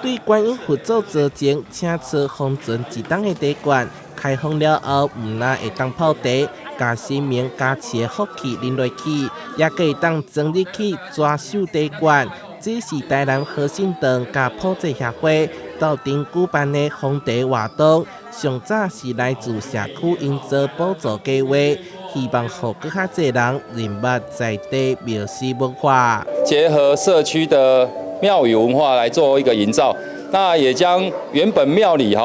对观音佛祖造前，请出封存一档的茶罐，开封了后，唔但会当泡茶，加生命、加持的福气淋落去，也可以当装入去抓手茶罐。这是台南和信堂甲普济协会斗阵举办的封茶活动，上早是来自社区营造补助计划，希望让更较侪人认捌在地庙事文化，结合社区的庙宇文化来做一个营造，那也将原本庙里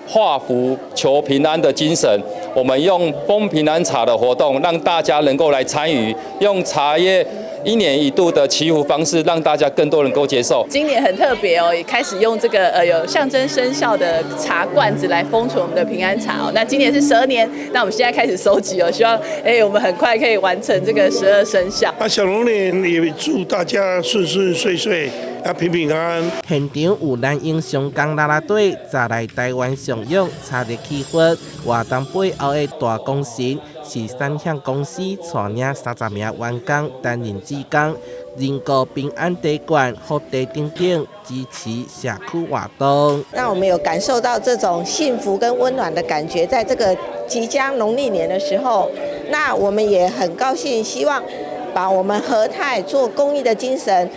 画符求平安的精神，我们用封平安茶的活动，让大家能够来参与，用茶叶1年1度的祈福方式，让大家更多能够接受。今年很特别哦，也开始用这个有象征生肖的茶罐子来封存我们的平安茶哦。那今年是12年，那我们现在开始收集哦，希望我们很快可以完成这个12生肖。小龙年也祝大家顺顺遂遂。平平安安。现场有咱英雄港啦啦队，再来台湾上勇插热气氛。活动背后的大功臣是三项公司带领30名员工担任志工，人过平安茶馆、福茶等等，支持社区活动。那我们有感受到这种幸福跟温暖的感觉，在这个即将农历年的时候，那我们也很高兴，希望把我们和泰做公益的精神。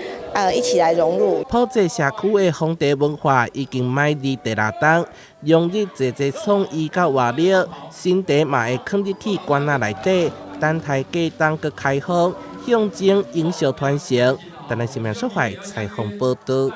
一起来融入。普济社区的封茶文化已经迈入第6档，融入侪创意甲活力，新茶嘛会放入去罐仔内底，等待过冬佮开放，象征永续传承。台南新闻社会采访报道。